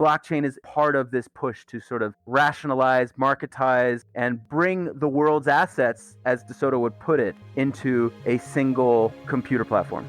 blockchain is part of this push to sort of rationalize, marketize, and bring the world's assets, as DeSoto would put it, into a single computer platform.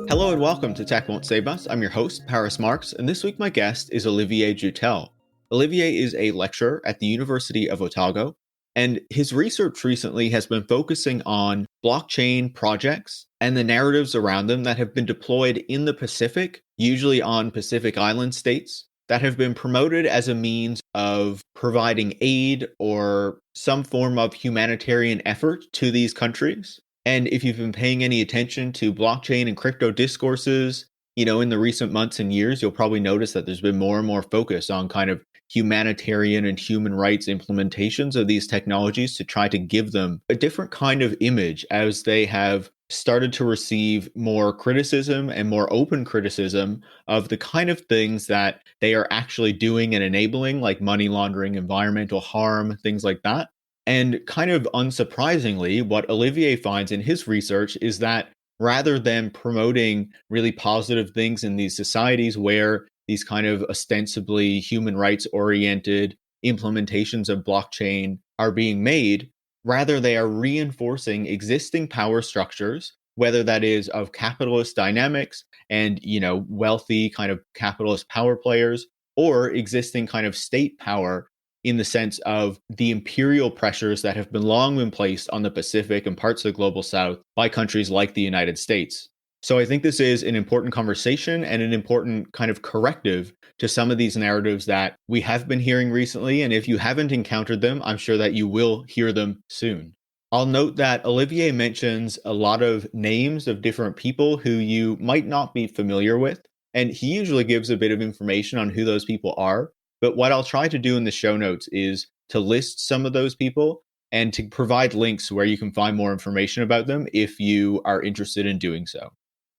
Hello and welcome to Tech Won't Save Us. I'm your host, Paris Marx, and this week my guest is Olivier Jutel. Olivier is a lecturer at the University of Otago, and his research recently has been focusing on blockchain projects and the narratives around them that have been deployed in the Pacific, usually on Pacific Island states, that have been promoted as a means of providing aid or some form of humanitarian effort to these countries. And if you've been paying any attention to blockchain and crypto discourses, in the recent months and years, you'll probably notice that there's been more and more focus on kind of humanitarian and human rights implementations of these technologies to try to give them a different kind of image as they have started to receive more criticism and more open criticism of the kind of things that they are actually doing and enabling, like money laundering, environmental harm, things like that. And kind of unsurprisingly, what Olivier finds in his research is that rather than promoting really positive things in these societies where these kind of ostensibly human rights oriented implementations of blockchain are being made, rather they are reinforcing existing power structures, whether that is of capitalist dynamics and, wealthy kind of capitalist power players, or existing kind of state power in the sense of the imperial pressures that have long been placed on the Pacific and parts of the global South by countries like the United States. So I think this is an important conversation and an important kind of corrective to some of these narratives that we have been hearing recently. And if you haven't encountered them, I'm sure that you will hear them soon. I'll note that Olivier mentions a lot of names of different people who you might not be familiar with. And he usually gives a bit of information on who those people are. But what I'll try to do in the show notes is to list some of those people and to provide links where you can find more information about them if you are interested in doing so.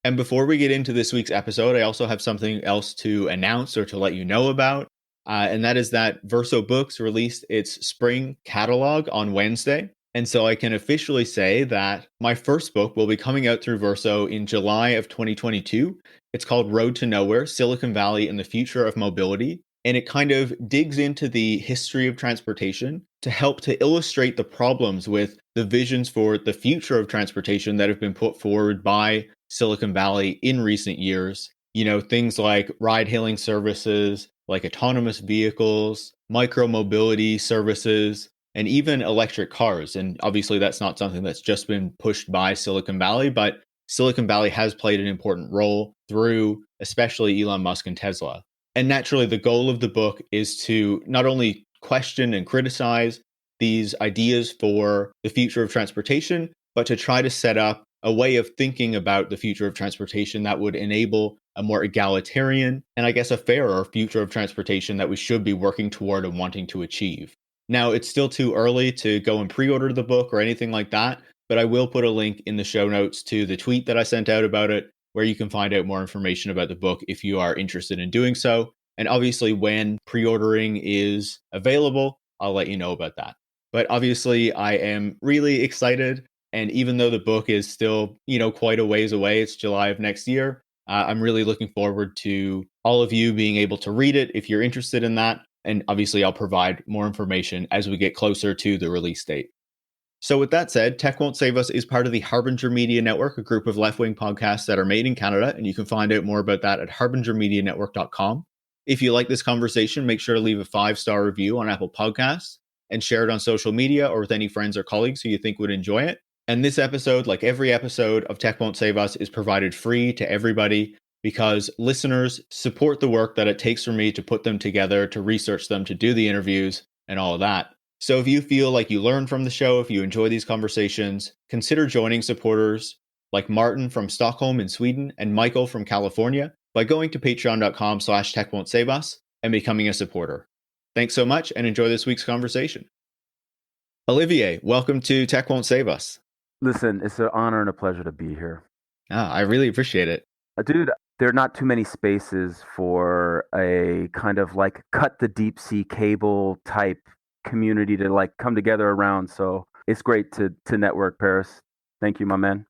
And before we get into this week's episode, I also have something else to announce or to let you know about. And that is that Verso Books released its spring catalog on Wednesday. And so I can officially say that my first book will be coming out through Verso in July of 2022. It's called Road to Nowhere, Silicon Valley and the Future of Mobility. And it kind of digs into the history of transportation to help to illustrate the problems with the visions for the future of transportation that have been put forward by Silicon Valley in recent years. Things like ride-hailing services, like autonomous vehicles, micro-mobility services, and even electric cars. And obviously that's not something that's just been pushed by Silicon Valley, but Silicon Valley has played an important role through especially Elon Musk and Tesla. And naturally, the goal of the book is to not only question and criticize these ideas for the future of transportation, but to try to set up a way of thinking about the future of transportation that would enable a more egalitarian and I guess a fairer future of transportation that we should be working toward and wanting to achieve. Now, it's still too early to go and pre-order the book or anything like that, but I will put a link in the show notes to the tweet that I sent out about it, where you can find out more information about the book if you are interested in doing so. And obviously, when pre-ordering is available, I'll let you know about that. But obviously, I am really excited. And even though the book is still, quite a ways away, it's July of next year, I'm really looking forward to all of you being able to read it if you're interested in that. And obviously, I'll provide more information as we get closer to the release date. So with that said, Tech Won't Save Us is part of the Harbinger Media Network, a group of left-wing podcasts that are made in Canada, and you can find out more about that at harbingermedianetwork.com. If you like this conversation, make sure to leave a 5-star review on Apple Podcasts and share it on social media or with any friends or colleagues who you think would enjoy it. And this episode, like every episode of Tech Won't Save Us, is provided free to everybody because listeners support the work that it takes for me to put them together, to research them, to do the interviews, and all of that. So if you feel like you learn from the show, if you enjoy these conversations, consider joining supporters like Martin from Stockholm in Sweden and Michael from California by going to patreon.com/techwon'tsaveus and becoming a supporter. Thanks so much and enjoy this week's conversation. Olivier, welcome to Tech Won't Save Us. Listen, it's an honor and a pleasure to be here. I really appreciate it. Dude, there are not too many spaces for a kind of like cut the deep sea cable type community to like come together around. So it's great to network, Paris. Thank you, my man.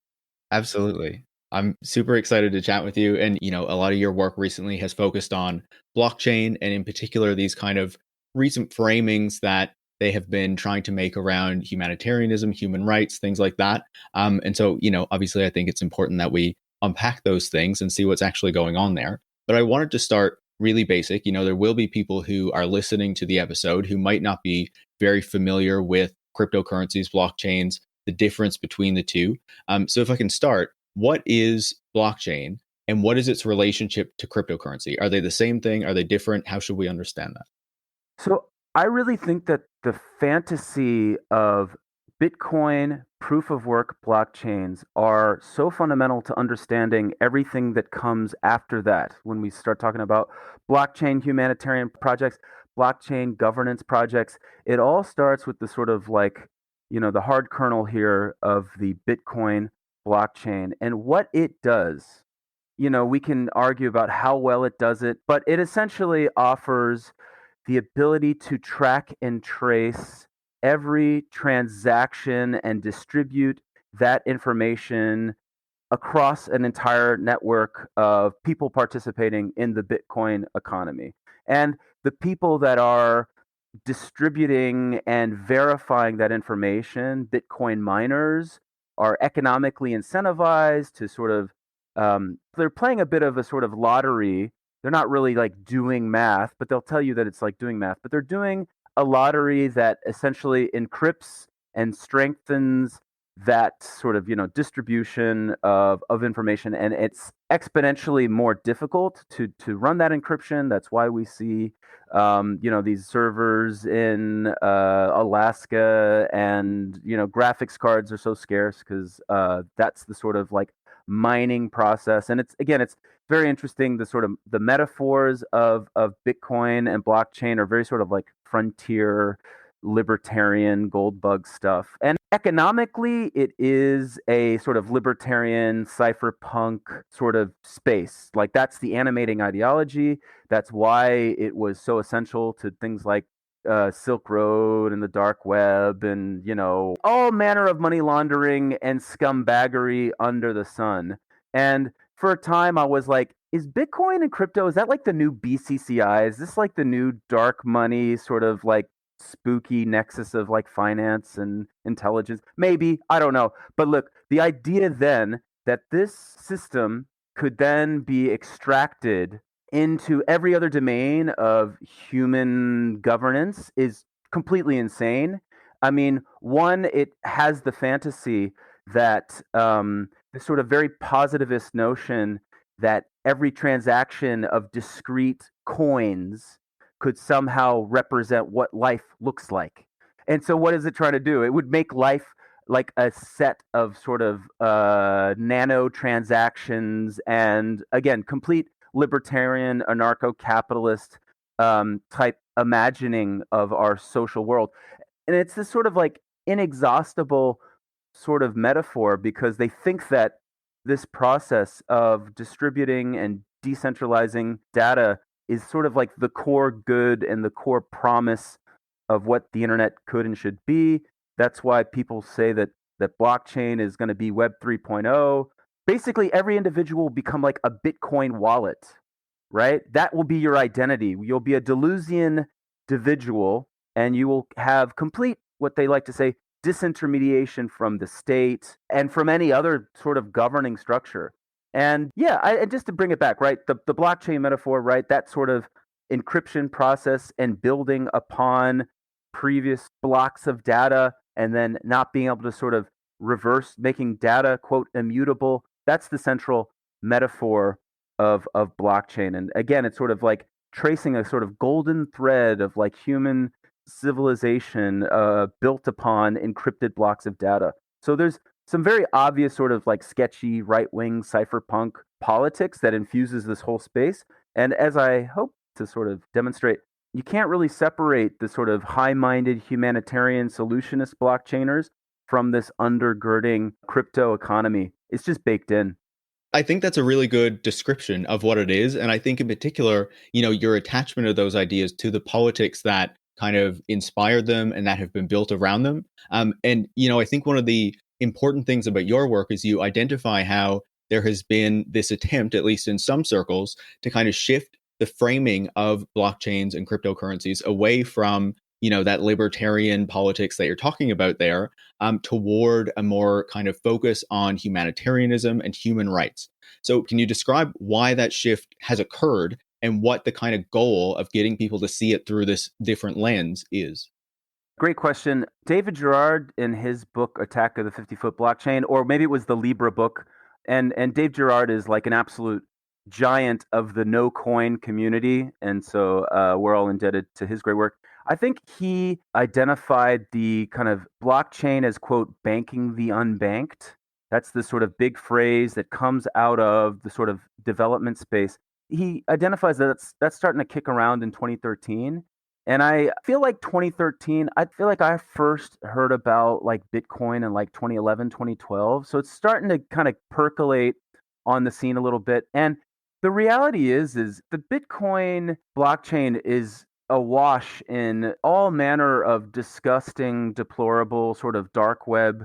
Absolutely. I'm super excited to chat with you. And, a lot of your work recently has focused on blockchain and in particular these kind of recent framings that they have been trying to make around humanitarianism, human rights, things like that. And so, obviously I think it's important that we unpack those things and see what's actually going on there. But I wanted to start really basic. There will be people who are listening to the episode who might not be very familiar with cryptocurrencies, blockchains, the difference between the two. So if I can start, what is blockchain and what is its relationship to cryptocurrency? Are they the same thing? Are they different? How should we understand that? So I really think that the fantasy of Bitcoin proof of work blockchains are so fundamental to understanding everything that comes after that. When we start talking about blockchain humanitarian projects, blockchain governance projects, it all starts with the sort of like, the hard kernel here of the Bitcoin blockchain and what it does. We can argue about how well it does it, but it essentially offers the ability to track and trace every transaction and distribute that information across an entire network of people participating in the Bitcoin economy. And the people that are distributing and verifying that information, Bitcoin miners, are economically incentivized to sort of, they're playing a bit of a sort of lottery. They're not really like doing math, but they'll tell you that it's like doing math. But they're doing a lottery that essentially encrypts and strengthens that sort of distribution of information, and it's exponentially more difficult to run that encryption. That's why we see these servers in Alaska, and graphics cards are so scarce because that's the sort of like mining process. And it's very interesting. The sort of the metaphors of Bitcoin and blockchain are very sort of like frontier libertarian gold bug stuff. And economically, it is a sort of libertarian cypherpunk sort of space. Like that's the animating ideology. That's why it was so essential to things like Silk Road and the dark web and, all manner of money laundering and scumbaggery under the sun. And for a time, I was like, is Bitcoin and crypto, is that like the new BCCI? Is this like the new dark money sort of like spooky nexus of like finance and intelligence? Maybe, I don't know. But look, the idea then that this system could then be extracted into every other domain of human governance is completely insane. I mean, one, it has the fantasy that this sort of very positivist notion that every transaction of discrete coins could somehow represent what life looks like. And so what is it trying to do? It would make life like a set of sort of nano transactions and, again, complete libertarian anarcho-capitalist type imagining of our social world. And it's this sort of like inexhaustible sort of metaphor because they think that this process of distributing and decentralizing data is sort of like the core good and the core promise of what the internet could and should be. That's why people say that blockchain is going to be Web 3.0. Basically, every individual will become like a Bitcoin wallet, right? That will be your identity. You'll be a Deleuzian individual, and you will have complete, what they like to say, disintermediation from the state and from any other sort of governing structure. And yeah, and just to bring it back, right? The blockchain metaphor, right? That sort of encryption process and building upon previous blocks of data and then not being able to sort of reverse, making data, quote, immutable. That's the central metaphor of blockchain. And again, it's sort of like tracing a sort of golden thread of like human civilization built upon encrypted blocks of data. So there's some very obvious sort of like sketchy right-wing cypherpunk politics that infuses this whole space. And as I hope to sort of demonstrate, you can't really separate the sort of high-minded humanitarian solutionist blockchainers from this undergirding crypto economy. It's just baked in. I think that's a really good description of what it is. And I think in particular, your attachment of those ideas to the politics that kind of inspired them and that have been built around them. I think one of the important things about your work is you identify how there has been this attempt, at least in some circles, to kind of shift the framing of blockchains and cryptocurrencies away from, that libertarian politics that you're talking about there, toward a more kind of focus on humanitarianism and human rights. So, can you describe why that shift has occurred and what the kind of goal of getting people to see it through this different lens is? Great question. David Gerard, in his book Attack of the 50-Foot Blockchain, or maybe it was the Libra book, and Dave Gerard is like an absolute giant of the no coin community, and so we're all indebted to his great work. I think he identified the kind of blockchain as, quote, banking the unbanked. That's the sort of big phrase that comes out of the sort of development space. He identifies that that's starting to kick around in 2013. And I feel like 2013, I feel like I first heard about like Bitcoin in like 2011, 2012. So it's starting to kind of percolate on the scene a little bit. And the reality is the Bitcoin blockchain is awash in all manner of disgusting, deplorable sort of dark web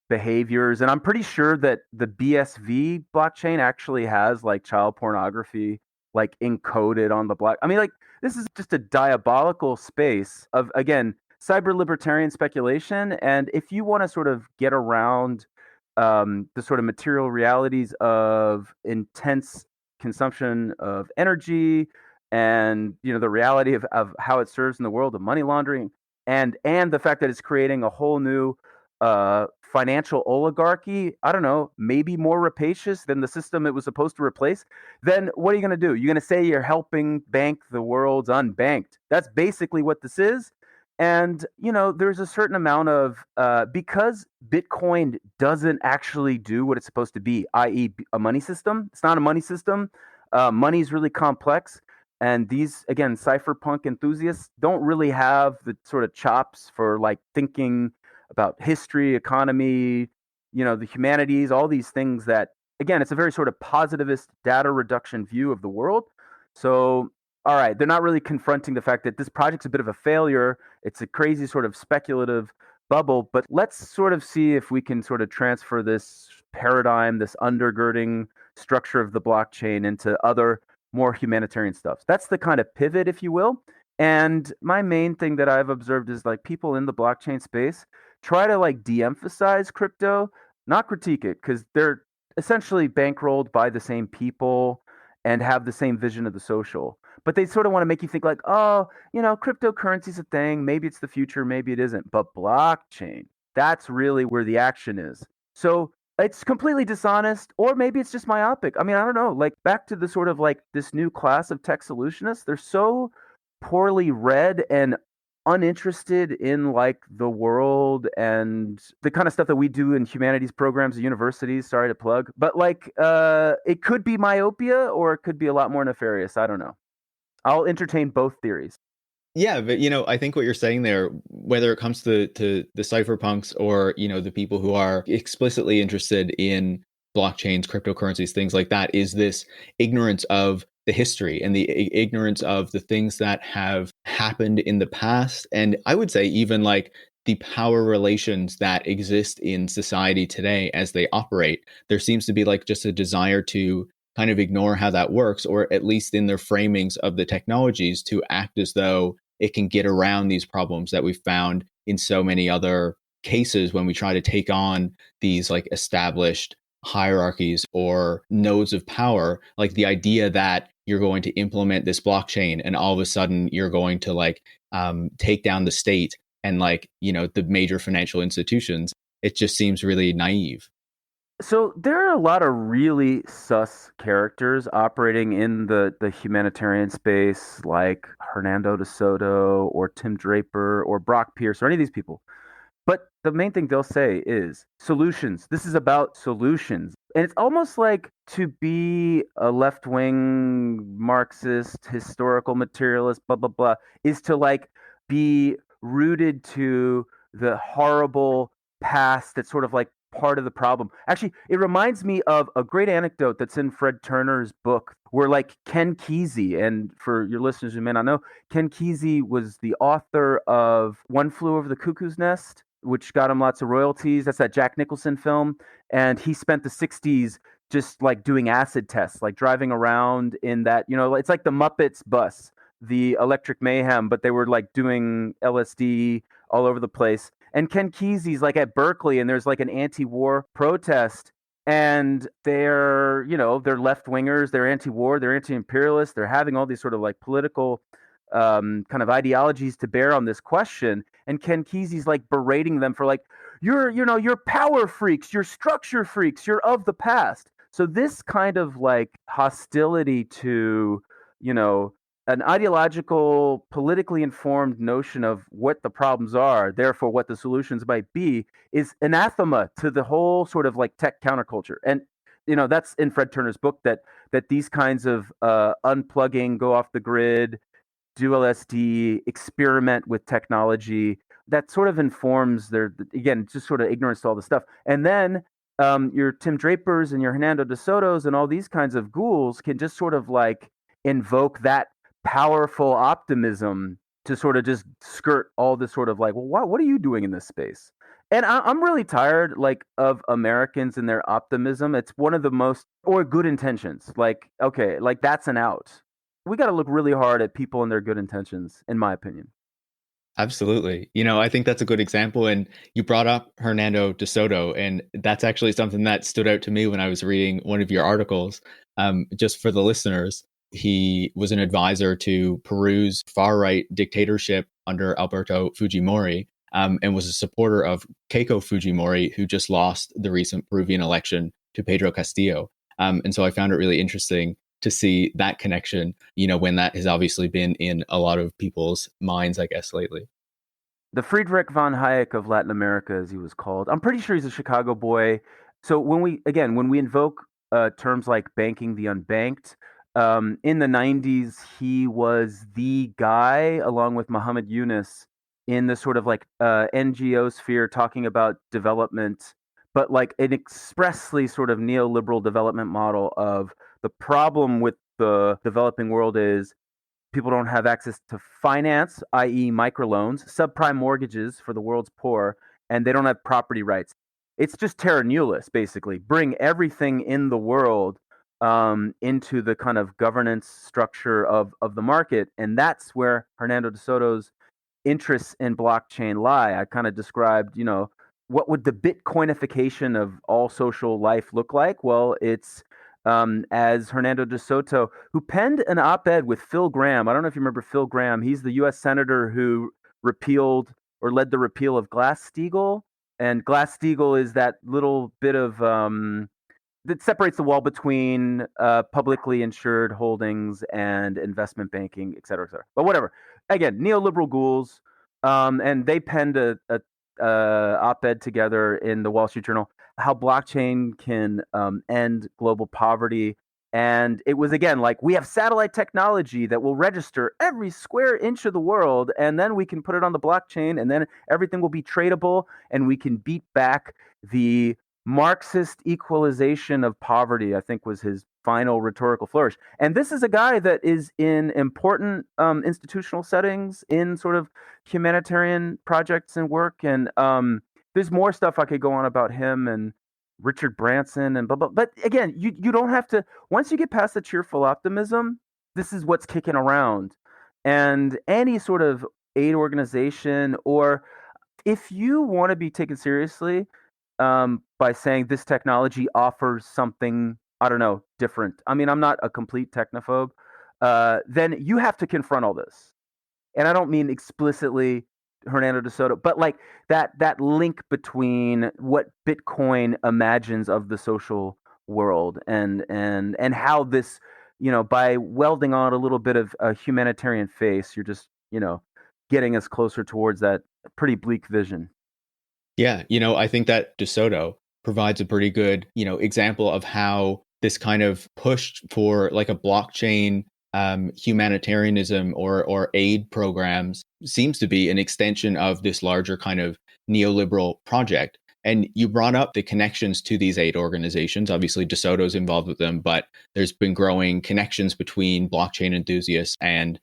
behaviors. And I'm pretty sure that the BSV blockchain actually has like child pornography like encoded on the block. I mean, like, this is just a diabolical space of, again, cyber libertarian speculation. And if you want to sort of get around the sort of material realities of intense consumption of energy and the reality of how it serves in the world of money laundering and the fact that it's creating a whole new financial oligarchy, I don't know, maybe more rapacious than the system it was supposed to replace, then what are you going to do? You're going to say you're helping bank the world's unbanked. That's basically what this is. And, there's a certain amount of, because Bitcoin doesn't actually do what it's supposed to be, i.e., a money system. It's not a money system. Money is really complex. And these, again, cypherpunk enthusiasts don't really have the sort of chops for like thinking about history, economy, the humanities, all these things that, again, it's a very sort of positivist data reduction view of the world. So, all right, they're not really confronting the fact that this project's a bit of a failure. It's a crazy sort of speculative bubble, but let's sort of see if we can sort of transfer this paradigm, this undergirding structure of the blockchain into other more humanitarian stuff. That's the kind of pivot, if you will. And my main thing that I've observed is like people in the blockchain space try to like de-emphasize crypto, not critique it, because they're essentially bankrolled by the same people and have the same vision of the social. But they sort of want to make you think like, oh, cryptocurrency's a thing. Maybe it's the future, maybe it isn't. But blockchain, that's really where the action is. So it's completely dishonest, or maybe it's just myopic. I mean, I don't know. Like back to the sort of like this new class of tech solutionists, they're so poorly read and uninterested in like the world and the kind of stuff that we do in humanities programs at universities. Sorry to plug, but like it could be myopia or it could be a lot more nefarious. I don't know. I'll entertain both theories. Yeah, but I think what you're saying there, whether it comes to the cypherpunks or the people who are explicitly interested in blockchains, cryptocurrencies, things like that, is this ignorance of the history and the ignorance of the things that have happened in the past, and I would say even like the power relations that exist in society today as they operate. There seems to be like just a desire to kind of ignore how that works, or at least in their framings of the technologies, to act as though it can get around these problems that we've found in so many other cases when we try to take on these like established hierarchies or nodes of power. Like the idea that you're going to implement this blockchain and all of a sudden you're going to like take down the state and like the major financial institutions. It just seems really naive. So there are a lot of really sus characters operating in the humanitarian space, like Hernando de Soto or Tim Draper or Brock Pierce or any of these people. But the main thing they'll say is solutions. This is about solutions. And it's almost like to be a left wing Marxist, historical materialist, blah, blah, blah, is to like be rooted to the horrible past that sort of like part of the problem. Actually, it reminds me of a great anecdote that's in Fred Turner's book, where like Ken Kesey, and for your listeners who may not know, Ken Kesey was the author of One Flew Over the Cuckoo's Nest, which got him lots of royalties. That's that Jack Nicholson film. And he spent the 60s just like doing acid tests, like driving around in that, it's like the Muppets bus, the Electric Mayhem, but they were like doing LSD all over the place. And Ken Kesey's like at Berkeley, and there's like an anti-war protest, and they're left wingers, they're anti-war, they're anti-imperialist, they're having all these sort of like political kind of ideologies to bear on this question. And Ken Kesey's like berating them for like, you're power freaks, you're structure freaks, you're of the past. So this kind of like hostility to, an ideological, politically informed notion of what the problems are, therefore what the solutions might be, is anathema to the whole sort of like tech counterculture. And that's in Fred Turner's book, that these kinds of unplugging, go off the grid, do LSD, experiment with technology, that sort of informs again, just sort of ignorance to all this stuff. And then your Tim Drapers and your Hernando de Sotos and all these kinds of ghouls can just sort of like invoke that powerful optimism to sort of just skirt all this sort of like, well, what are you doing in this space? And I'm really tired like of Americans and their optimism. It's one of the most, or good intentions. Like, okay, like that's an out. We got to look really hard at people and their good intentions, in my opinion. Absolutely. I think that's a good example. And you brought up Hernando de Soto, and that's actually something that stood out to me when I was reading one of your articles. Just for the listeners, he was an advisor to Peru's far-right dictatorship under Alberto Fujimori, and was a supporter of Keiko Fujimori, who just lost the recent Peruvian election to Pedro Castillo. And so I found it really interesting to see that connection, when that has obviously been in a lot of people's minds, I guess, lately. The Friedrich von Hayek of Latin America, as he was called. I'm pretty sure he's a Chicago boy. So when we invoke terms like banking the unbanked, in the 90s, he was the guy, along with Muhammad Yunus, in the sort of like NGO sphere talking about development, but like an expressly sort of neoliberal development model of the problem with the developing world is people don't have access to finance, i.e. microloans, subprime mortgages for the world's poor, and they don't have property rights. It's just terra nullius, basically. Bring everything in the world into the kind of governance structure of the market. And that's where Hernando de Soto's interests in blockchain lie. I kind of described, what would the Bitcoinification of all social life look like? Well, it's as Hernando de Soto, who penned an op-ed with Phil Gramm. I don't know if you remember Phil Gramm. He's the U.S. senator who repealed or led the repeal of Glass-Steagall. And Glass-Steagall is that little bit of that separates the wall between publicly insured holdings and investment banking, et cetera, et cetera. But whatever. Again, neoliberal ghouls, and they penned a op-ed together in the Wall Street Journal, how blockchain can end global poverty. And it was, again, like, we have satellite technology that will register every square inch of the world, and then we can put it on the blockchain, and then everything will be tradable, and we can beat back the Marxist equalization of poverty, I think was his final rhetorical flourish. And this is a guy that is in important institutional settings, in sort of humanitarian projects and work. And there's more stuff I could go on about him and Richard Branson and blah, blah. But again, you don't have to, once you get past the cheerful optimism, this is what's kicking around. And any sort of aid organization, or if you want to be taken seriously, by saying this technology offers something, I don't know, different. I mean, I'm not a complete technophobe. Then you have to confront all this. And I don't mean explicitly Hernando de Soto, but like that link between what Bitcoin imagines of the social world and how this, by welding on a little bit of a humanitarian face, you're just, getting us closer towards that pretty bleak vision. Yeah, I think that De Soto provides a pretty good, example of how this kind of push for like a blockchain humanitarianism or aid programs seems to be an extension of this larger kind of neoliberal project. And you brought up the connections to these aid organizations. Obviously, DeSoto's involved with them, but there's been growing connections between blockchain enthusiasts and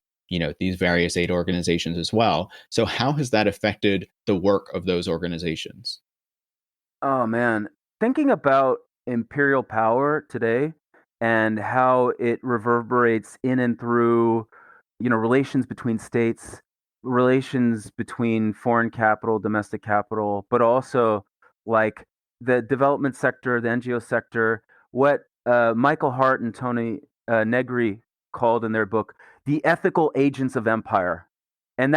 these various aid organizations as well. So how has that affected the work of those organizations? Oh man, thinking about imperial power today and how it reverberates in and through, relations between states, relations between foreign capital, domestic capital, but also like the development sector, the NGO sector, what Michael Hardt and Tony Negri called in their book the ethical agents of empire. And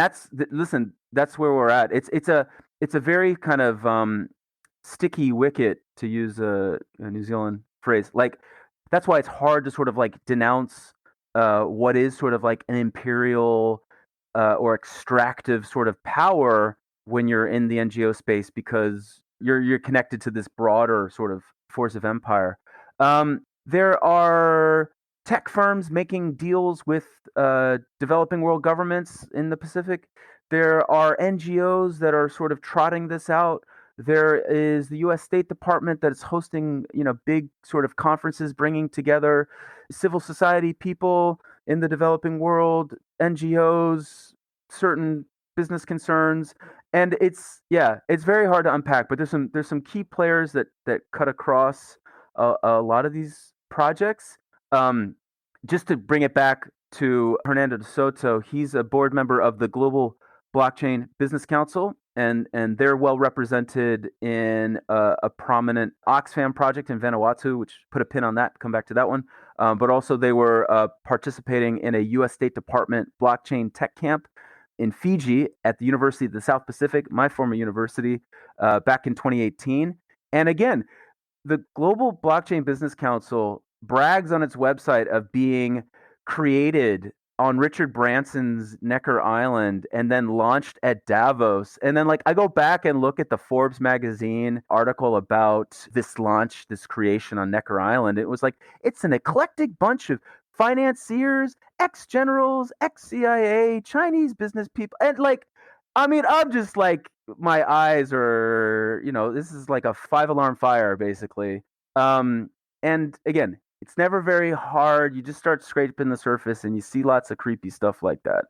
listen, that's where we're at. It's a very kind of sticky wicket, to use a New Zealand phrase. Like that's why it's hard to sort of like denounce what is sort of like an imperial or extractive sort of power when you're in the NGO space, because you're connected to this broader sort of force of empire. There are tech firms making deals with developing world governments in the Pacific. There are NGOs that are sort of trotting this out. There is the U.S. State Department that is hosting, big sort of conferences, bringing together civil society people in the developing world, NGOs, certain business concerns, and it's very hard to unpack. But there's some key players that cut across a lot of these projects. Um, just to bring it back to Hernando de Soto, he's a board member of the Global Blockchain Business Council, and they're well represented in a prominent Oxfam project in Vanuatu, which put a pin on that. Come back to that one. But also they were participating in a U.S. State Department blockchain tech camp in Fiji at the University of the South Pacific, my former university, back in 2018. And again, the Global Blockchain Business Council brags on its website of being created on Richard Branson's Necker Island and then launched at Davos. And then, like, I go back and look at the Forbes magazine article about this launch, this creation on Necker Island. It was like, it's an eclectic bunch of financiers, ex generals, ex CIA, Chinese business people. And, like, I mean, I'm just like, my eyes are, this is like a five-alarm fire, basically. And again, it's never very hard. You just start scraping the surface and you see lots of creepy stuff like that.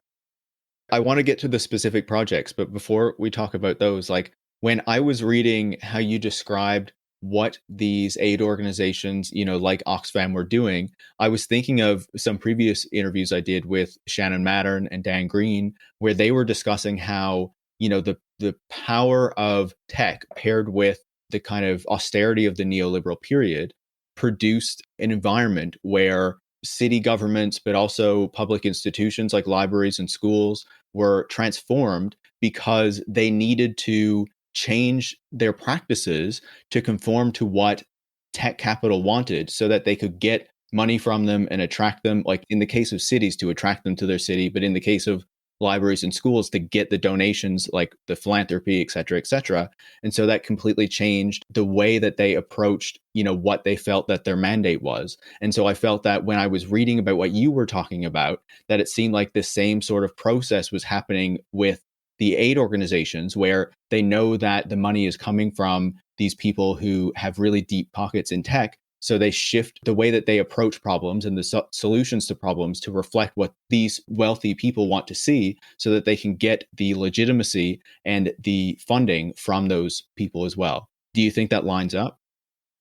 I want to get to the specific projects, but before we talk about those, like when I was reading how you described what these aid organizations, like Oxfam were doing, I was thinking of some previous interviews I did with Shannon Mattern and Dan Green, where they were discussing how, the power of tech paired with the kind of austerity of the neoliberal period produced an environment where city governments, but also public institutions like libraries and schools were transformed because they needed to change their practices to conform to what tech capital wanted so that they could get money from them and attract them, like in the case of cities, to attract them to their city, but in the case of libraries and schools to get the donations, like the philanthropy, et cetera, et cetera. And so that completely changed the way that they approached, what they felt that their mandate was. And so I felt that when I was reading about what you were talking about, that it seemed like the same sort of process was happening with the aid organizations, where they know that the money is coming from these people who have really deep pockets in tech. So they shift the way that they approach problems and the solutions to problems to reflect what these wealthy people want to see so that they can get the legitimacy and the funding from those people as well. Do you think that lines up?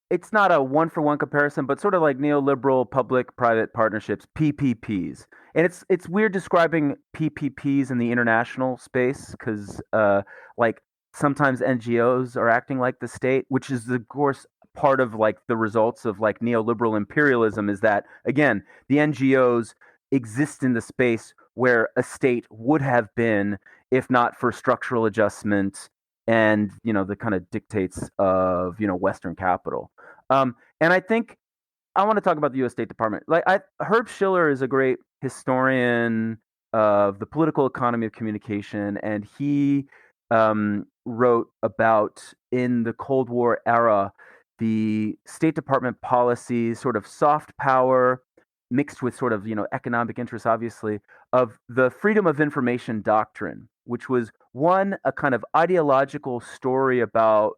It's not a one-for-one comparison, but sort of like neoliberal public-private partnerships, PPPs. And it's weird describing PPPs in the international space because, like, sometimes NGOs are acting like the state, which is, of course, part of like the results of like neoliberal imperialism. Is that, again, the NGOs exist in the space where a state would have been if not for structural adjustment and the kind of dictates of Western capital. And I think I want to talk about the U.S. State Department. Herb Schiller is a great historian of the political economy of communication, and he wrote about, in the Cold War era, the State Department policy, sort of soft power mixed with sort of economic interests, obviously, of the freedom of information doctrine, which was one, a kind of ideological story about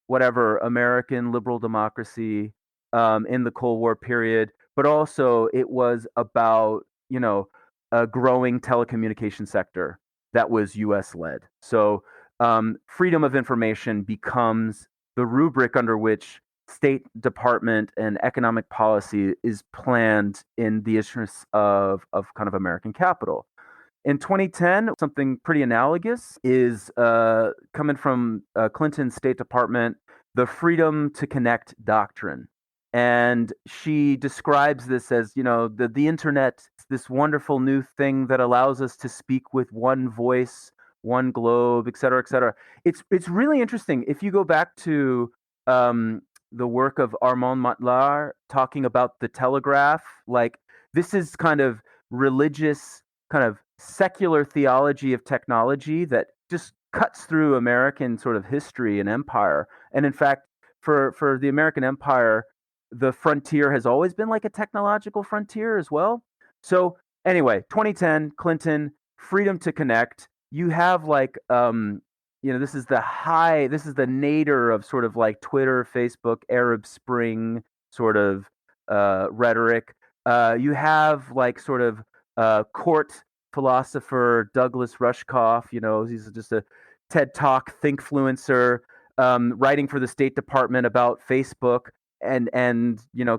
whatever American liberal democracy in the Cold War period, but also it was about, a growing telecommunication sector that was US led. So freedom of information becomes the rubric under which State Department and economic policy is planned in the interests of kind of American capital. In 2010, something pretty analogous is coming from Clinton's State Department, the Freedom to Connect doctrine. And she describes this as, the internet, this wonderful new thing that allows us to speak with one voice, one globe, et cetera, et cetera. It's really interesting. If you go back to the work of Armand Mattelart talking about the telegraph, like this is kind of religious, kind of secular theology of technology that just cuts through American sort of history and empire. And in fact, for the American empire, the frontier has always been like a technological frontier as well. So anyway, 2010, Clinton, freedom to connect. You have like this is the nadir of sort of like Twitter, Facebook, Arab Spring sort of rhetoric. You have like sort of court philosopher Douglas Rushkoff. He's just a TED Talk thinkfluencer, writing for the State Department about Facebook and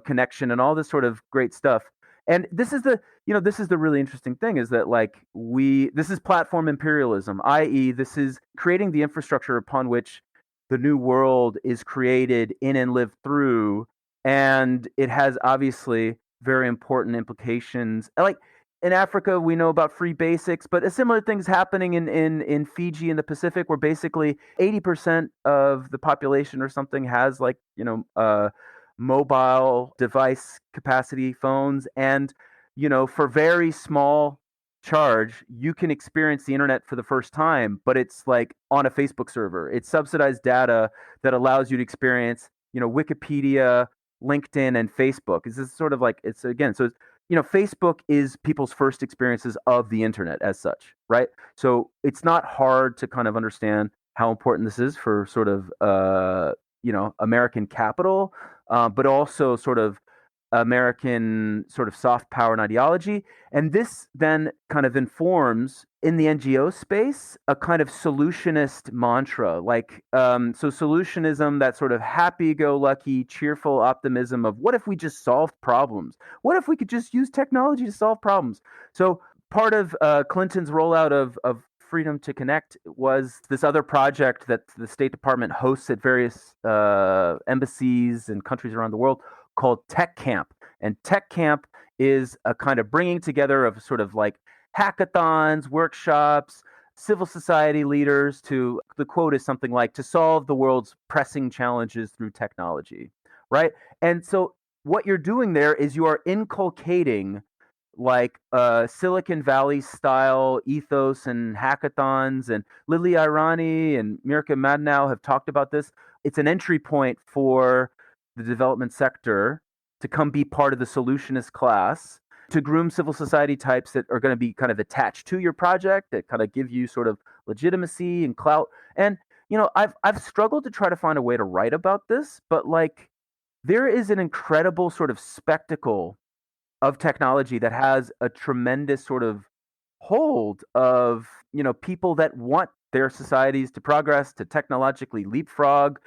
connection and all this sort of great stuff. And this is the really interesting thing is that like this is platform imperialism, i.e., this is creating the infrastructure upon which the new world is created in and lived through, and it has obviously very important implications. Like in Africa, we know about free basics, but a similar thing's happening in Fiji in the Pacific, where basically 80% of the population or something has like mobile device capacity phones, and for very small charge you can experience the internet for the first time, but it's like on a Facebook server. It's subsidized data that allows you to experience Wikipedia, LinkedIn, and Facebook. Is this sort of like it's again so Facebook is people's first experiences of the internet as such, right? So it's not hard to kind of understand how important this is for sort of American capital, but also sort of American sort of soft power and ideology. And this then kind of informs in the NGO space a kind of solutionist mantra, like so solutionism, that sort of happy-go-lucky, cheerful optimism of what if we just solved problems? What if we could just use technology to solve problems? So part of Clinton's rollout of Freedom to Connect was this other project that the State Department hosts at various embassies and countries around the world called Tech Camp. And Tech Camp is a kind of bringing together of sort of like hackathons, workshops, civil society leaders to, the quote is something like, to solve the world's pressing challenges through technology, right? And so what you're doing there is you are inculcating like Silicon Valley style ethos and hackathons, and Lilli Irani and Mirka Madnow have talked about this. It's an entry point for the development sector to come be part of the solutionist class, to groom civil society types that are going to be kind of attached to your project, that kind of give you sort of legitimacy and clout. And I've struggled to try to find a way to write about this, but like there is an incredible sort of spectacle of technology that has a tremendous sort of hold of people that want their societies to progress, to technologically leapfrog.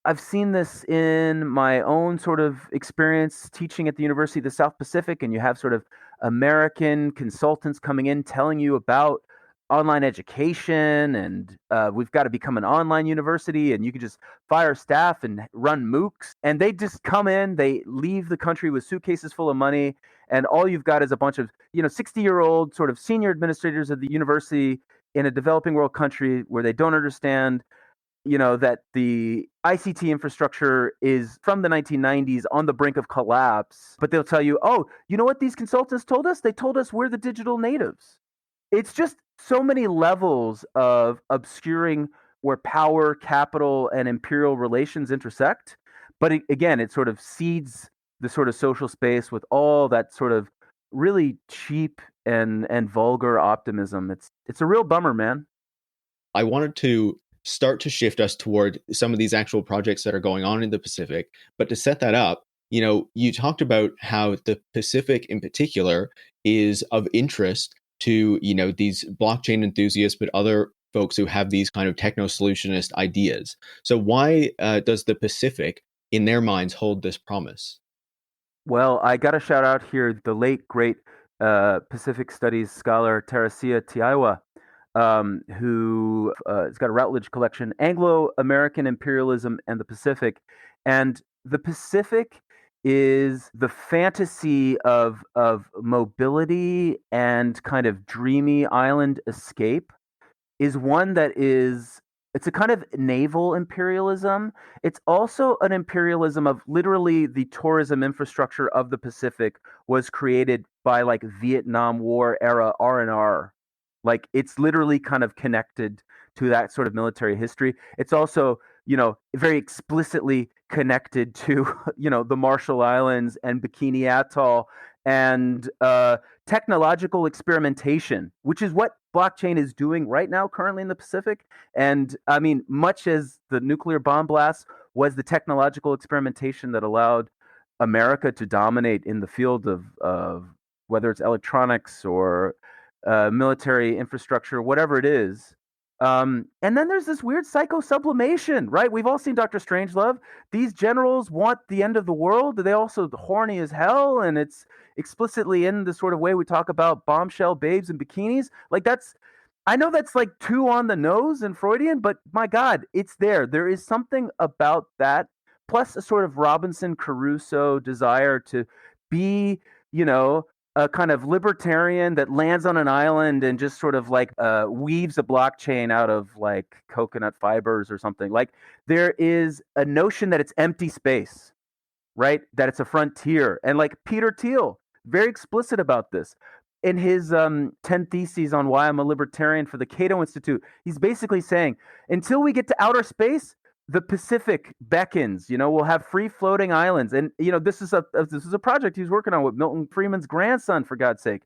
I've seen this in my own sort of experience teaching at the University of the South Pacific, and you have sort of American consultants coming in telling you about online education, and we've got to become an online university, and you can just fire staff and run MOOCs, and they just come in, they leave the country with suitcases full of money, and all you've got is a bunch of 60-year-old sort of senior administrators of the university in a developing world country where they don't understand that the ICT infrastructure is from the 1990s on the brink of collapse, but they'll tell you, oh, you know what these consultants told us? They told us we're the digital natives. It's just so many levels of obscuring where power, capital, and imperial relations intersect. But again, it sort of seeds the sort of social space with all that sort of really cheap and vulgar optimism. It's a real bummer, man. I wanted to start to shift us toward some of these actual projects that are going on in the Pacific. But to set that up, you talked about how the Pacific in particular is of interest to, these blockchain enthusiasts, but other folks who have these kind of techno solutionist ideas. So why does the Pacific, in their minds, hold this promise? Well, I got to shout out here the late, great Pacific Studies scholar Teresia Teaiwa, who has got a Routledge collection, Anglo-American Imperialism and the Pacific. And the Pacific is the fantasy of mobility and kind of dreamy island escape is one that is it's a kind of naval imperialism. It's also an imperialism of literally the tourism infrastructure of the Pacific was created by like Vietnam War era R&R. Like it's literally kind of connected to that sort of military history. It's also, very explicitly connected to, the Marshall Islands and Bikini Atoll and technological experimentation, which is what blockchain is doing right now, currently in the Pacific. And I mean, much as the nuclear bomb blast was the technological experimentation that allowed America to dominate in the field of whether it's electronics or military infrastructure, whatever it is. And then there's this weird psycho sublimation, right? We've all seen Dr. Strangelove. These generals want the end of the world. They also horny as hell, and it's explicitly in the sort of way we talk about bombshell babes and bikinis. Like I know that's like too on the nose and Freudian, but my God, it's there. There is something about that, plus a sort of Robinson Crusoe desire to be, a kind of libertarian that lands on an island and just sort of like weaves a blockchain out of like coconut fibers or something. Like there is a notion that it's empty space, right? That it's a frontier. And like Peter Thiel, very explicit about this. In his 10 Theses on Why I'm a Libertarian for the Cato Institute, he's basically saying, until we get to outer space, the Pacific beckons. We'll have free floating islands, and this is a project he's working on with Milton Friedman's grandson, for God's sake.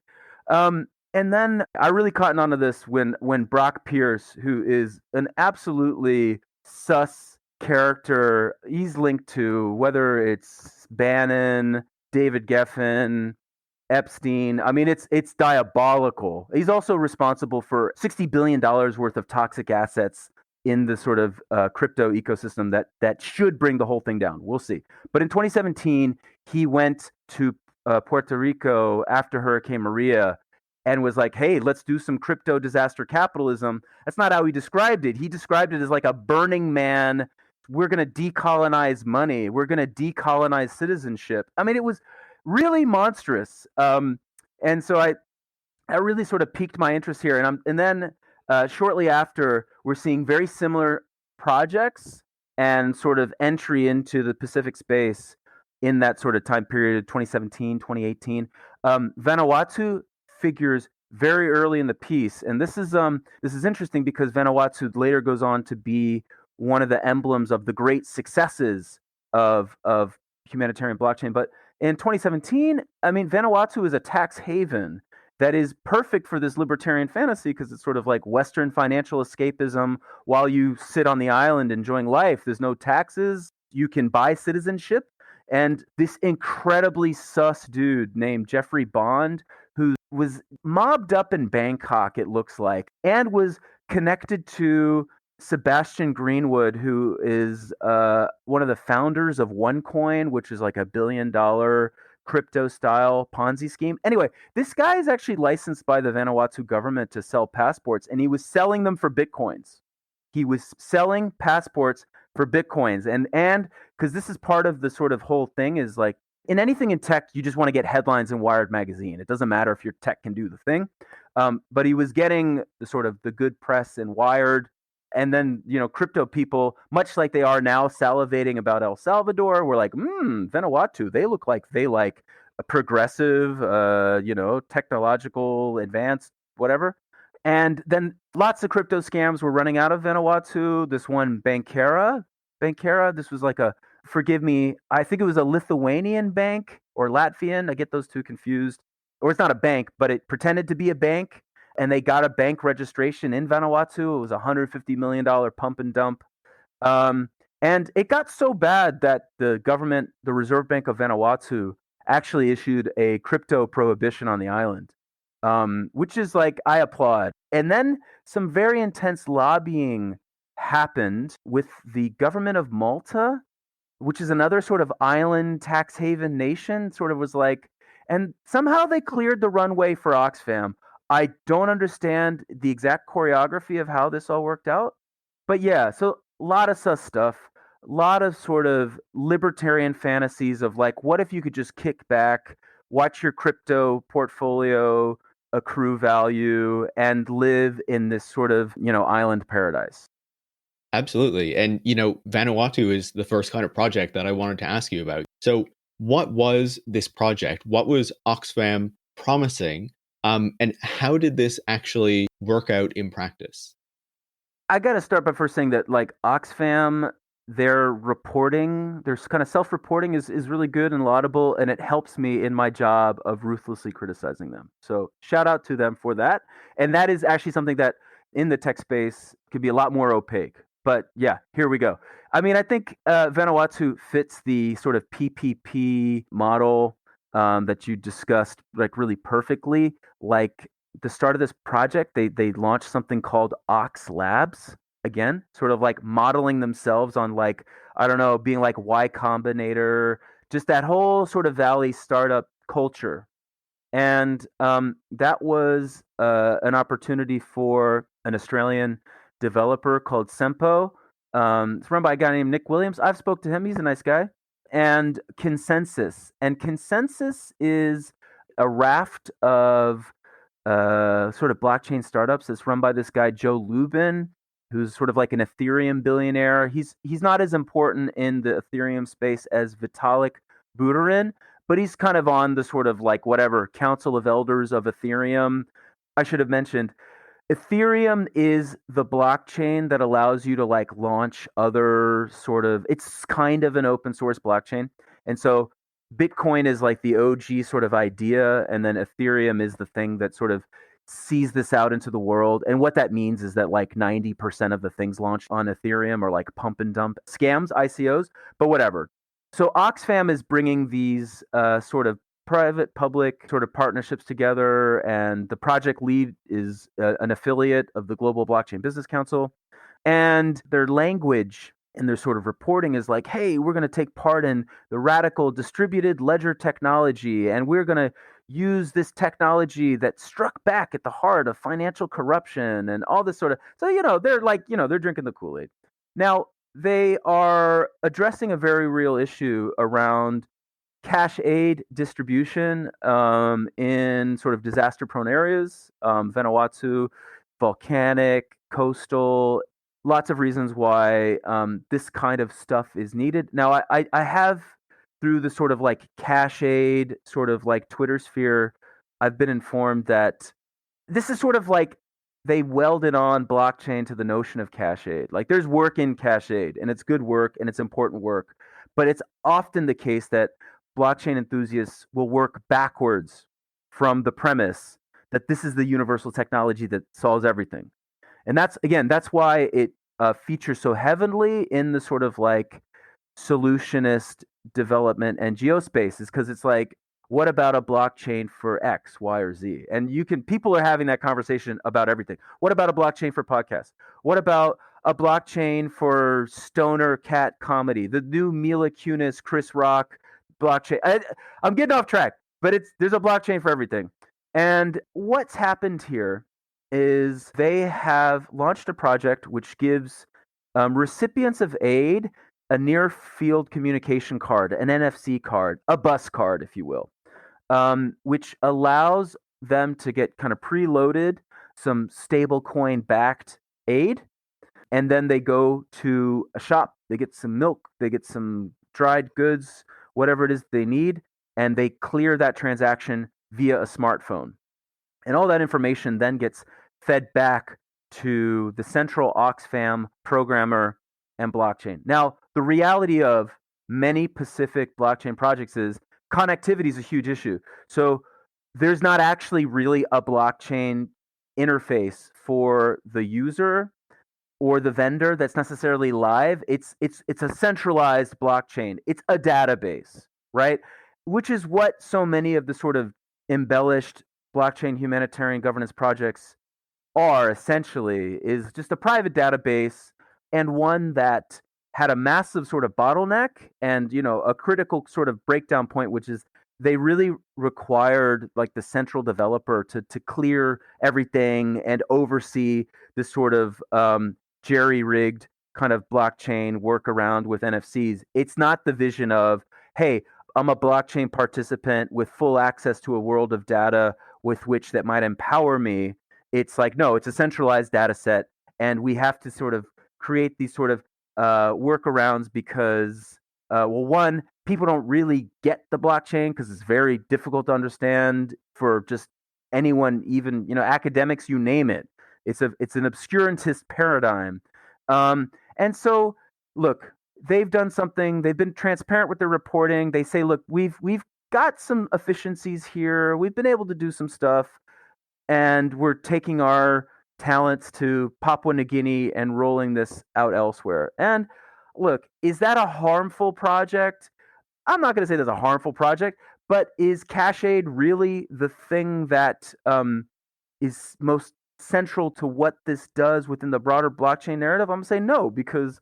And then I really caught on to this when Brock Pierce, who is an absolutely sus character, he's linked to whether it's Bannon, David Geffen, Epstein. I mean, it's diabolical. He's also responsible for $60 billion worth of toxic assets in the sort of crypto ecosystem that should bring the whole thing down. We'll see. But in 2017, he went to Puerto Rico after Hurricane Maria and was like, hey, let's do some crypto disaster capitalism. That's not how he described it. He described it as like a Burning Man. We're going to decolonize money. We're going to decolonize citizenship. I mean, it was really monstrous. And so I really sort of piqued my interest here. And then shortly after, we're seeing very similar projects and sort of entry into the Pacific space in that sort of time period, 2017, 2018. Vanuatu figures very early in the piece, and this is interesting because Vanuatu later goes on to be one of the emblems of the great successes of humanitarian blockchain. But in 2017, I mean, Vanuatu is a tax haven that is perfect for this libertarian fantasy because it's sort of like Western financial escapism while you sit on the island enjoying life. There's no taxes. You can buy citizenship. And this incredibly sus dude named Jeffrey Bond, who was mobbed up in Bangkok, it looks like, and was connected to Sebastian Greenwood, who is one of the founders of OneCoin, which is like $1 billion crypto style Ponzi scheme. Anyway, this guy is actually licensed by the Vanuatu government to sell passports, and he was selling them for Bitcoins. He was selling passports for Bitcoins. And because this is part of the sort of whole thing is like in anything in tech, you just want to get headlines in Wired magazine. It doesn't matter if your tech can do the thing. But he was getting the sort of the good press in Wired. And then, crypto people, much like they are now salivating about El Salvador, were like, Vanuatu, they look like they like a progressive, technological, advanced, whatever. And then lots of crypto scams were running out of Vanuatu. This one, Bankera, this was like forgive me, I think it was a Lithuanian bank or Latvian. I get those two confused. Or it's not a bank, but it pretended to be a bank. and they got a bank registration in Vanuatu. It was a $150 million pump and dump. And it got so bad that the government, the Reserve Bank of Vanuatu, actually issued a crypto prohibition on the island, which is like, I applaud. And then some very intense lobbying happened with the government of Malta, which is another sort of island tax haven nation, sort of was like, and somehow they cleared the runway for Oxfam. I don't understand the exact choreography of how this all worked out. But yeah, so a lot of sus stuff, a lot of sort of libertarian fantasies of like, what if you could just kick back, watch your crypto portfolio accrue value, and live in this sort of, island paradise. Absolutely. And, Vanuatu is the first kind of project that I wanted to ask you about. So, what was this project? What was Oxfam promising? And how did this actually work out in practice? I got to start by first saying that, like, Oxfam, their reporting, their kind of self-reporting is really good and laudable, and it helps me in my job of ruthlessly criticizing them. So shout out to them for that. And that is actually something that in the tech space could be a lot more opaque. But yeah, here we go. I mean, I think Vanuatu fits the sort of PPP model that you discussed like really perfectly. Like the start of this project, they launched something called Ox Labs. Again, sort of like modeling themselves on like, I don't know, being like Y Combinator, just that whole sort of Valley startup culture. And that was an opportunity for an Australian developer called Sempo. It's run by a guy named Nick Williams. I've spoke to him. He's a nice guy. And Consensus. And Consensus is a raft of sort of blockchain startups. It's run by this guy, Joe Lubin, who's sort of like an Ethereum billionaire. He's not as important in the Ethereum space as Vitalik Buterin, but he's kind of on the sort of like whatever Council of Elders of Ethereum. I should have mentioned Ethereum is the blockchain that allows you to like launch other sort of, it's kind of an open source blockchain. And so Bitcoin is like the OG sort of idea, and then Ethereum is the thing that sort of sees this out into the world. And what that means is that like 90% of the things launched on Ethereum are like pump and dump scams, ICOs, but whatever. So Oxfam is bringing these sort of private public sort of partnerships together, and the project lead is an affiliate of the Global Blockchain Business Council. And their language and their sort of reporting is like, hey, we're going to take part in the radical distributed ledger technology, and we're going to use this technology that struck back at the heart of financial corruption and all this sort of. So, they're like, they're drinking the Kool-Aid. Now, they are addressing a very real issue around cash aid distribution in sort of disaster-prone areas, Vanuatu, volcanic, coastal, lots of reasons why this kind of stuff is needed. Now, I have, through the sort of like cash aid, sort of like Twitter sphere, I've been informed that this is sort of like they welded on blockchain to the notion of cash aid. Like there's work in cash aid, and it's good work and it's important work, but it's often the case that blockchain enthusiasts will work backwards from the premise that this is the universal technology that solves everything. And that's why it features so heavily in the sort of like solutionist development and geospace, is because it's like, what about a blockchain for X, Y, or Z? And people are having that conversation about everything. What about a blockchain for podcasts? What about a blockchain for stoner cat comedy? The new Mila Kunis, Chris Rock blockchain. I'm getting off track, but there's a blockchain for everything. And what's happened here is they have launched a project which gives recipients of aid a near field communication card, an NFC card, a bus card, if you will, which allows them to get kind of preloaded some stable coin backed aid. And then they go to a shop, they get some milk, they get some dried goods, whatever it is they need, and they clear that transaction via a smartphone. And all that information then gets fed back to the central Oxfam programmer and blockchain. Now, the reality of many Pacific blockchain projects is connectivity is a huge issue. So there's not actually really a blockchain interface for the user or the vendor that's necessarily live. It's a centralized blockchain. It's a database, right? Which is what so many of the sort of embellished blockchain humanitarian governance projects are essentially, is just a private database, and one that had a massive sort of bottleneck and a critical sort of breakdown point, which is they really required like the central developer to clear everything and oversee this sort of jerry-rigged kind of blockchain workaround with NFCs. It's not the vision of, hey, I'm a blockchain participant with full access to a world of data with which that might empower me. It's like, no, it's a centralized data set, and we have to sort of create these sort of workarounds because, well, one, people don't really get the blockchain because it's very difficult to understand for just anyone, even academics, you name it. It's an obscurantist paradigm, and so look, they've done something. They've been transparent with their reporting. They say, look, we've got some efficiencies here. We've been able to do some stuff, and we're taking our talents to Papua New Guinea and rolling this out elsewhere. And look, is that a harmful project? I'm not going to say that's a harmful project, but is cash aid really the thing that is most central to what this does within the broader blockchain narrative? I'm going to say no, because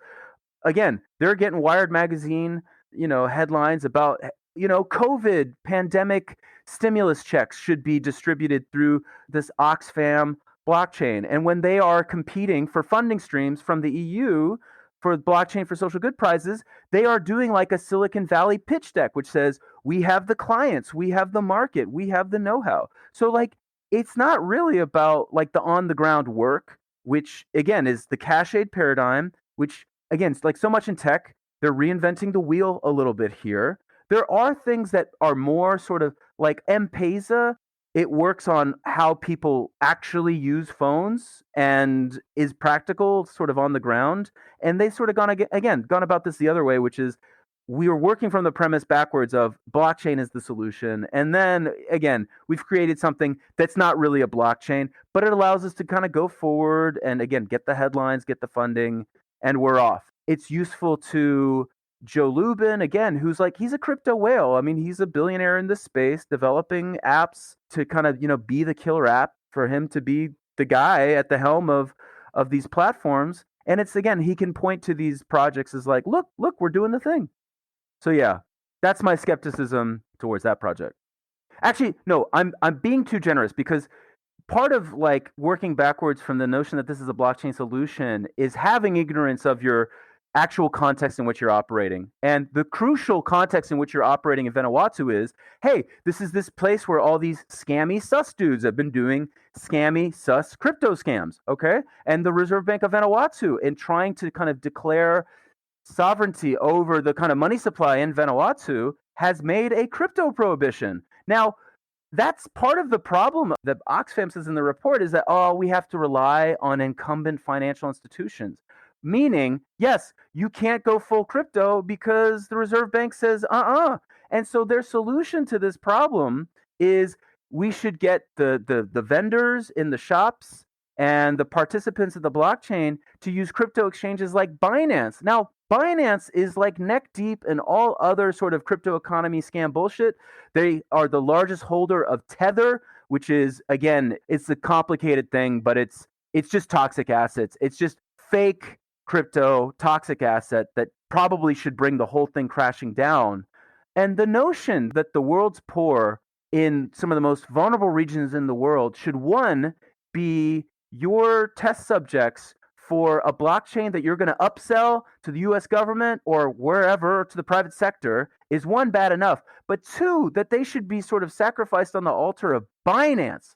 again, they're getting Wired magazine, headlines about, COVID pandemic stimulus checks should be distributed through this Oxfam blockchain. And when they are competing for funding streams from the EU for blockchain for social good prizes, they are doing like a Silicon Valley pitch deck, which says, we have the clients, we have the market, we have the know-how. So like, it's not really about like the on the ground work, which again is the cash aid paradigm, which again, it's like so much in tech, they're reinventing the wheel a little bit here. There are things that are more sort of like M-Pesa. It works on how people actually use phones and is practical, sort of on the ground. And they sort of gone about this the other way, which is we are working from the premise backwards of blockchain is the solution. And then again, we've created something that's not really a blockchain, but it allows us to kind of go forward and again, get the headlines, get the funding, and we're off. It's useful to Joe Lubin, again, who's like, he's a crypto whale. I mean, he's a billionaire in this space developing apps to kind of, be the killer app, for him to be the guy at the helm of these platforms. And it's, again, he can point to these projects as like, look, we're doing the thing. So yeah, that's my skepticism towards that project. Actually, no, I'm being too generous, because part of like working backwards from the notion that this is a blockchain solution is having ignorance of your actual context in which you're operating. And the crucial context in which you're operating in Vanuatu is, hey, this is this place where all these scammy sus dudes have been doing scammy sus crypto scams, okay? And the Reserve Bank of Vanuatu, in trying to kind of declare sovereignty over the kind of money supply in Vanuatu, has made a crypto prohibition. Now, that's part of the problem that Oxfam says in the report, is that, we have to rely on incumbent financial institutions. Meaning, yes, you can't go full crypto because the Reserve Bank says, And so their solution to this problem is we should get the vendors in the shops and the participants of the blockchain to use crypto exchanges like Binance. Now, Binance is like neck deep in all other sort of crypto economy scam bullshit. They are the largest holder of Tether, which is, again, it's a complicated thing, but it's just toxic assets. It's just fake crypto toxic asset that probably should bring the whole thing crashing down. And the notion that the world's poor in some of the most vulnerable regions in the world should, one, be your test subjects for a blockchain that you're going to upsell to the US government or wherever, to the private sector, is one, bad enough. But two, that they should be sort of sacrificed on the altar of Binance.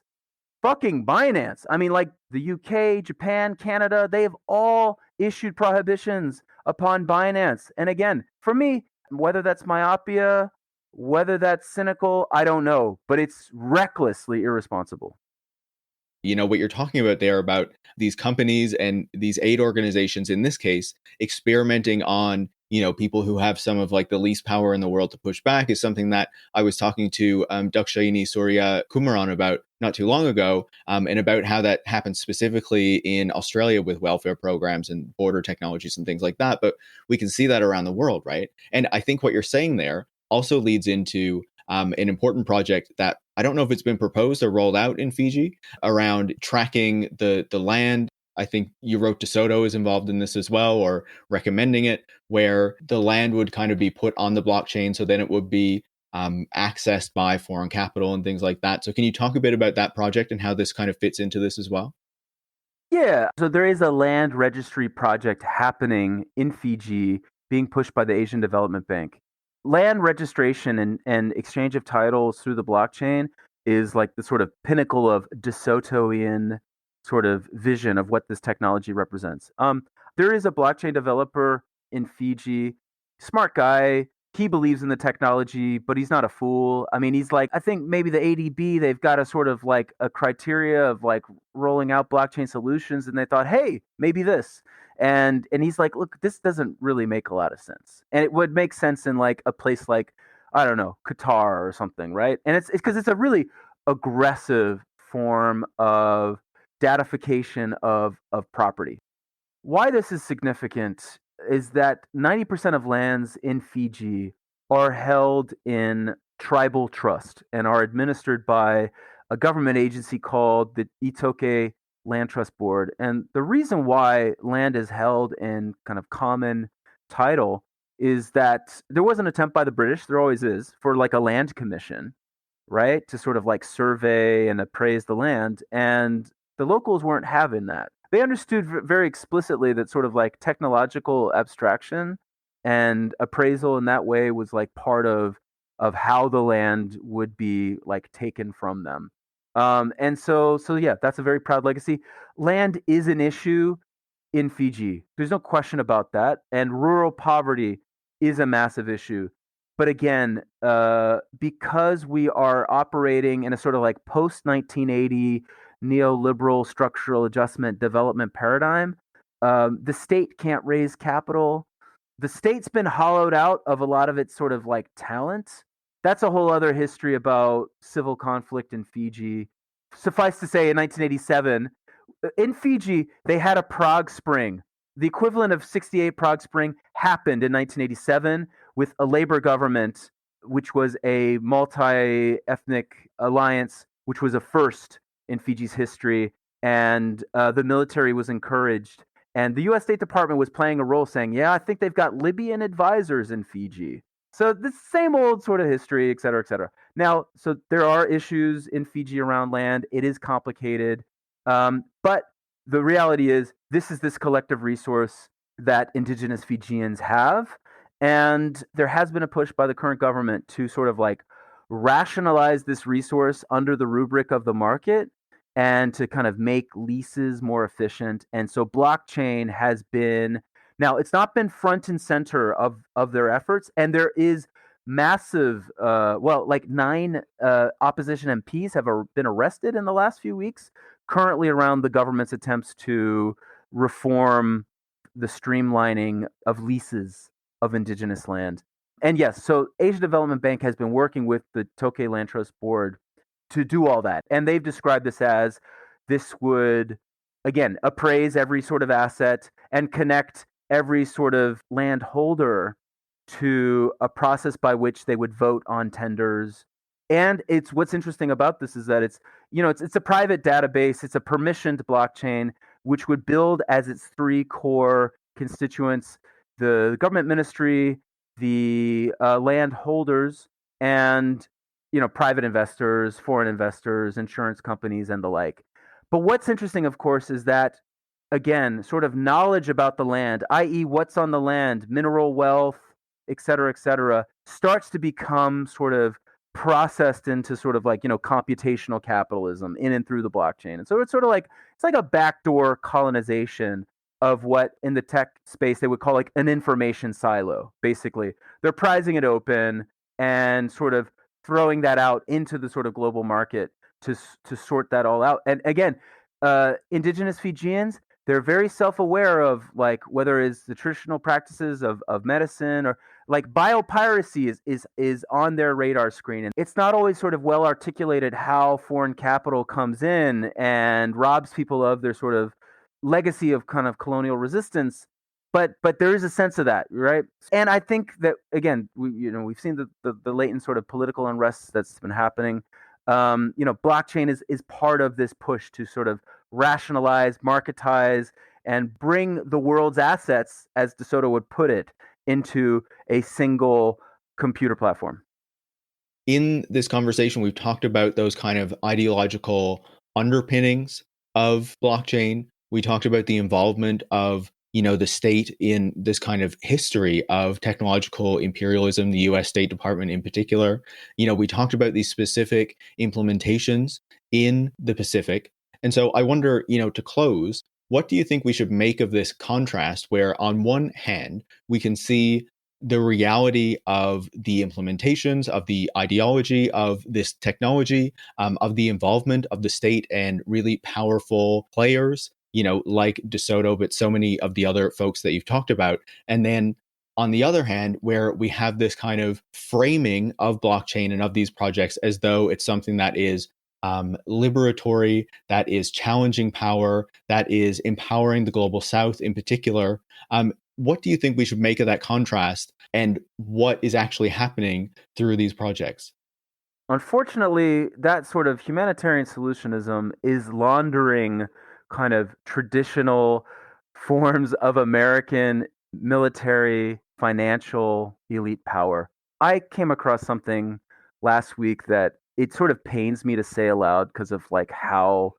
Fucking Binance. I mean, like the UK, Japan, Canada, they have all issued prohibitions upon Binance. And again, for me, whether that's myopia, whether that's cynical, I don't know, but it's recklessly irresponsible. What you're talking about there about these companies and these aid organizations, in this case, experimenting on people who have some of like the least power in the world to push back is something that I was talking to Dakshaini Surya Kumaran about not too long ago, and about how that happens specifically in Australia with welfare programs and border technologies and things like that. But we can see that around the world, right? And I think what you're saying there also leads into an important project that I don't know if it's been proposed or rolled out in Fiji around tracking the land. I think you wrote DeSoto is involved in this as well, or recommending it, where the land would kind of be put on the blockchain, so then it would be accessed by foreign capital and things like that. So can you talk a bit about that project and how this kind of fits into this as well? Yeah, so there is a land registry project happening in Fiji being pushed by the Asian Development Bank. Land registration and exchange of titles through the blockchain is like the sort of pinnacle of DeSotoian sort of vision of what this technology represents. There is a blockchain developer in Fiji, smart guy. He believes in the technology, but he's not a fool. I mean, he's like, I think maybe the ADB, they've got a sort of like a criteria of like rolling out blockchain solutions, and they thought, hey, maybe this. And he's like, look, this doesn't really make a lot of sense. And it would make sense in like a place like, I don't know, Qatar or something, right? And it's because it's a really aggressive form of datification of property. Why this is significant is that 90% of lands in Fiji are held in tribal trust and are administered by a government agency called the Itoke Land Trust Board. And the reason why land is held in kind of common title is that there was an attempt by the British, there always is, for like a land commission, right? To sort of like survey and appraise the land. And the locals weren't having that. They understood very explicitly that sort of like technological abstraction and appraisal in that way was like part of how the land would be like taken from them. And so yeah, that's a very proud legacy. Land is an issue in Fiji. There's no question about that. And rural poverty is a massive issue. But again, because we are operating in a sort of like post 1980 neoliberal structural adjustment development paradigm, the state can't raise capital. The state's been hollowed out of a lot of its sort of like talent. That's a whole other history about civil conflict in Fiji. Suffice to say, in 1987, in Fiji, they had a Prague Spring. The equivalent of 68 Prague Spring happened in 1987 with a labor government, which was a multi-ethnic alliance, which was a first in Fiji's history. And the military was encouraged. And the U.S. State Department was playing a role saying, yeah, I think they've got Libyan advisors in Fiji. So the same old sort of history, et cetera, et cetera. Now, so there are issues in Fiji around land. It is complicated. But the reality is, this is this collective resource that indigenous Fijians have. And there has been a push by the current government to sort of like rationalize this resource under the rubric of the market and to kind of make leases more efficient. And so blockchain has been, now it's not been front and center of their efforts. And there is massive, well, like 9 opposition MPs have been arrested in the last few weeks, currently around the government's attempts to reform the streamlining of leases of indigenous land. And yes, so Asia Development Bank has been working with the Tokay Land Trust Board to do all that. And they've described this would, again, appraise every sort of asset and connect every sort of landholder to a process by which they would vote on tenders. And it's what's interesting about this is that it's a private database, it's a permissioned blockchain, which would build as its 3 core constituents the government ministry, the landholders, and private investors, foreign investors, insurance companies, and the like. But what's interesting, of course, is that again, sort of knowledge about the land, i.e., what's on the land, mineral wealth, et cetera, starts to become sort of processed into sort of like computational capitalism in and through the blockchain. And so it's sort of like it's like a backdoor colonization of what in the tech space they would call like an information silo. Basically, they're prizing it open and sort of throwing that out into the sort of global market to sort that all out. And again, indigenous Fijians, They're very self-aware of like whether it's the traditional practices of medicine or like biopiracy is on their radar screen. And it's not always sort of well articulated how foreign capital comes in and robs people of their sort of legacy of kind of colonial resistance. But there is a sense of that, right? And I think that again, we've seen the latent sort of political unrest that's been happening. Blockchain is part of this push to sort of rationalize, marketize, and bring the world's assets, as DeSoto would put it, into a single computer platform. In this conversation, we've talked about those kind of ideological underpinnings of blockchain. We talked about the involvement of the state in this kind of history of technological imperialism, the US State Department in particular. We talked about these specific implementations in the Pacific. And so I wonder, to close, what do you think we should make of this contrast where on one hand, we can see the reality of the implementations, of the ideology of this technology, of the involvement of the state and really powerful players, like DeSoto, but so many of the other folks that you've talked about. And then on the other hand, where we have this kind of framing of blockchain and of these projects as though it's something that is liberatory, that is challenging power, that is empowering the global South in particular. What do you think we should make of that contrast and what is actually happening through these projects? Unfortunately, that sort of humanitarian solutionism is laundering kind of traditional forms of American military financial elite power. I came across something last week that it sort of pains me to say aloud because of like how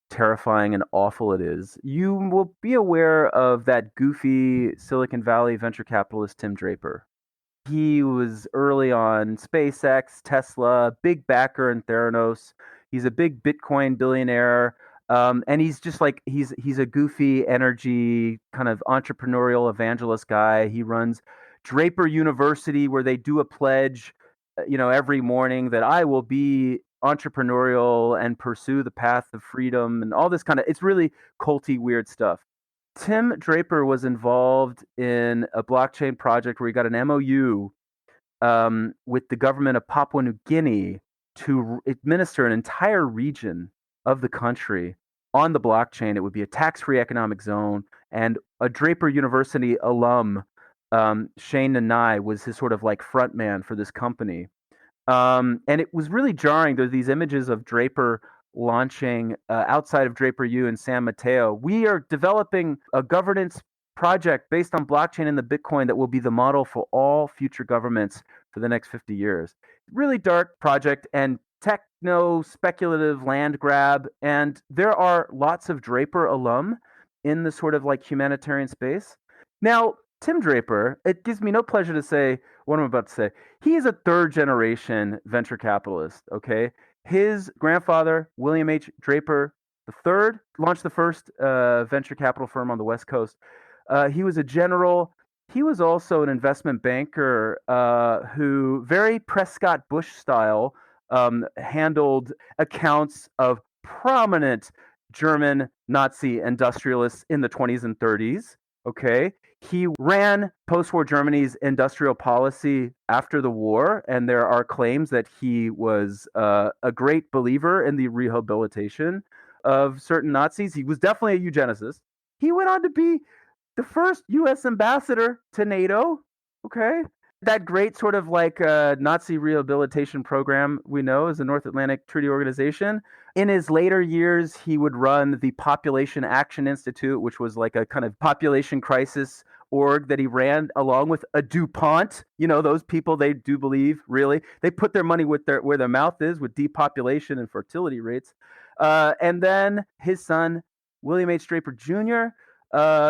terrifying and awful it is. You will be aware of that goofy Silicon Valley venture capitalist Tim Draper. He was early on SpaceX, Tesla, big backer in Theranos. He's a big Bitcoin billionaire. And he's just like he's a goofy energy kind of entrepreneurial evangelist guy. He runs Draper University where they do a pledge, every morning that I will be entrepreneurial and pursue the path of freedom and all this kind of it's really culty weird stuff. Tim Draper was involved in a blockchain project where he got an MOU with the government of Papua New Guinea to administer an entire region of the country on the blockchain. It would be a tax-free economic zone, and a Draper University alum, Shane Nanai, was his sort of like front man for this company. And it was really jarring. There's these images of Draper launching outside of Draper U in San Mateo. We are developing a governance project based on blockchain and the Bitcoin that will be the model for all future governments for the next 50 years. Really dark project and techno speculative land grab. And there are lots of Draper alum in the sort of like humanitarian space. Now, Tim Draper, it gives me no pleasure to say what I'm about to say. He is a third generation venture capitalist, okay? His grandfather, William H. Draper III, launched the first venture capital firm on the West Coast. He was a general. He was also an investment banker who, very Prescott Bush style, handled accounts of prominent German Nazi industrialists in the 20s and 30s. Okay. He ran post-war Germany's industrial policy after the war, and there are claims that he was a great believer in the rehabilitation of certain Nazis. He was definitely a eugenicist. He went on to be the first U.S. ambassador to NATO. Okay. That great sort of like Nazi rehabilitation program we know is the North Atlantic Treaty Organization. In his later years, he would run the Population Action Institute, which was like a kind of population crisis org that he ran along with a DuPont. Those people, they do believe, really, they put their money where their mouth is with depopulation and fertility rates. And then his son, William H. Draper Jr.,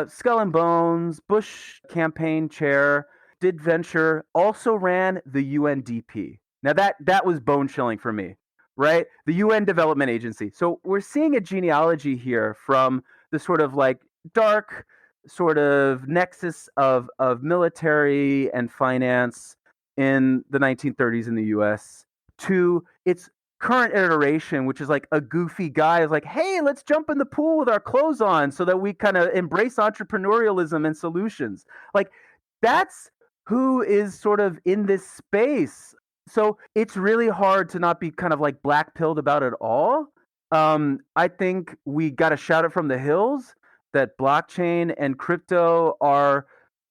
Skull and Bones, Bush campaign chair, did venture, also ran the UNDP. Now that was bone chilling for me, right? The UN Development Agency. So we're seeing a genealogy here from the sort of like dark sort of nexus of military and finance in the 1930s in the US to its current iteration, which is like a goofy guy, is like, hey, let's jump in the pool with our clothes on so that we kind of embrace entrepreneurialism and solutions. Like, that's who is sort of in this space. So it's really hard to not be kind of like black pilled about it all. I think we got to shout it from the hills that blockchain and crypto are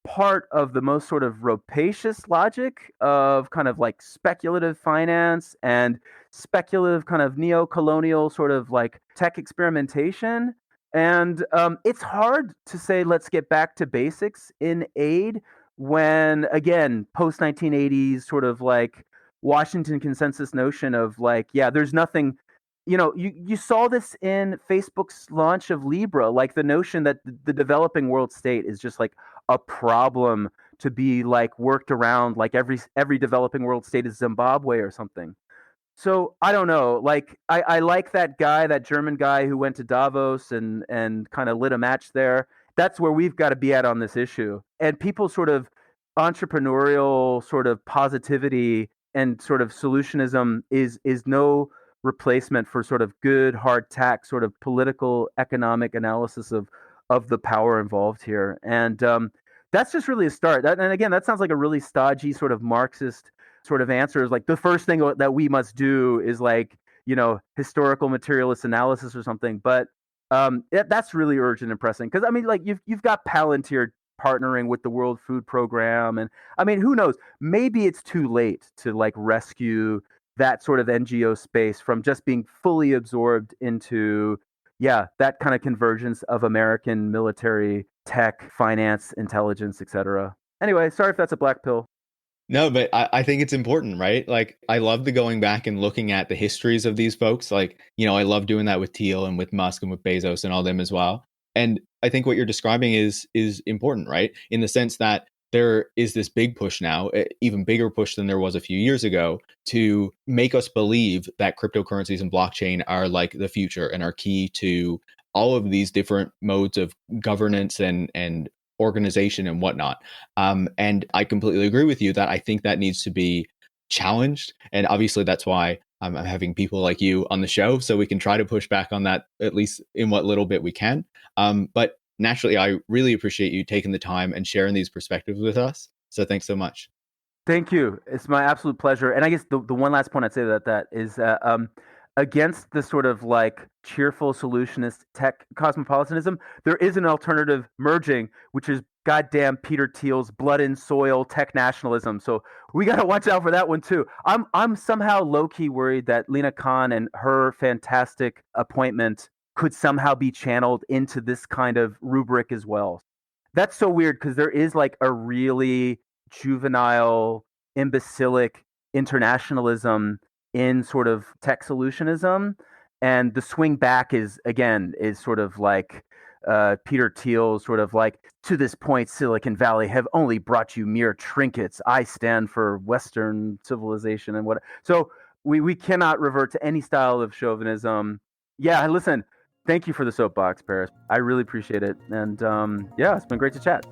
part of the most sort of rapacious logic of kind of like speculative finance and speculative kind of neo-colonial sort of like tech experimentation. And it's hard to say let's get back to basics in aid when, again, post 1980s sort of like Washington consensus notion of like, yeah, there's nothing. You saw this in Facebook's launch of Libra, like the notion that the developing world state is just like a problem to be like worked around, like every developing world state is Zimbabwe or something. So I don't know. Like I like that guy, that German guy who went to Davos and kind of lit a match there. That's where we've got to be at on this issue. And people sort of entrepreneurial sort of positivity and sort of solutionism is no replacement for sort of good hard tack sort of political economic analysis of the power involved here. And that's just really a start. And again, that sounds like a really stodgy sort of Marxist sort of answer, is like the first thing that we must do is like, historical materialist analysis or something. But that's really urgent and pressing, because I mean, like you've got Palantir partnering with the World Food Program, and I mean, who knows, maybe it's too late to like rescue that sort of NGO space from just being fully absorbed into, that kind of convergence of American military tech, finance, intelligence, etc. Anyway, sorry if that's a black pill. No, but I think it's important, right? Like, I love the going back and looking at the histories of these folks. Like, I love doing that with Thiel and with Musk and with Bezos and all them as well. And I think what you're describing is important, right? In the sense that there is this big push now, even bigger push than there was a few years ago, to make us believe that cryptocurrencies and blockchain are like the future and are key to all of these different modes of governance and organization and whatnot. And I completely agree with you that I think that needs to be challenged. And obviously that's why I'm having people like you on the show, so we can try to push back on that, at least in what little bit we can. But naturally, I really appreciate you taking the time and sharing these perspectives with us. So thanks so much. Thank you. It's my absolute pleasure. And I guess the one last point I'd say that is against the sort of like cheerful solutionist tech cosmopolitanism, there is an alternative merging, which is goddamn Peter Thiel's blood and soil tech nationalism. So we got to watch out for that one too. I'm somehow low-key worried that Lina Khan and her fantastic appointment could somehow be channeled into this kind of rubric as well. That's so weird, because there is like a really juvenile, imbecilic internationalism in sort of tech solutionism, and the swing back is sort of like Peter Thiel, sort of like, to this point Silicon Valley have only brought you mere trinkets. I stand for Western civilization and what. So we cannot revert to any style of chauvinism. Yeah, listen, thank you for the soapbox, Paris. I really appreciate it, and it's been great to chat.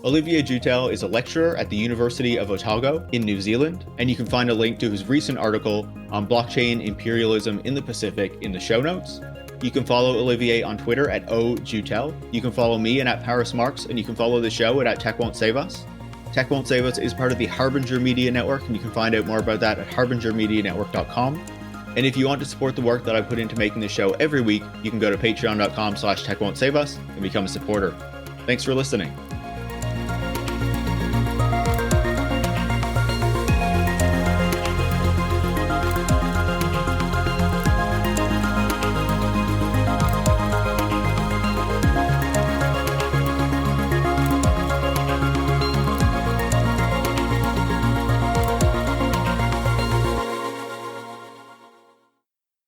Olivier Jutel is a lecturer at the University of Otago in New Zealand, and you can find a link to his recent article on blockchain imperialism in the Pacific in the show notes. You can follow Olivier on Twitter at @ojutel. You can follow me and at Paris Marx, and you can follow the show at @Tech Won't Save Us. Tech Won't Save Us is part of the Harbinger Media Network, and you can find out more about that at harbingermedianetwork.com. And if you want to support the work that I put into making the show every week, you can go to patreon.com/techwon'tsaveus and become a supporter. Thanks for listening.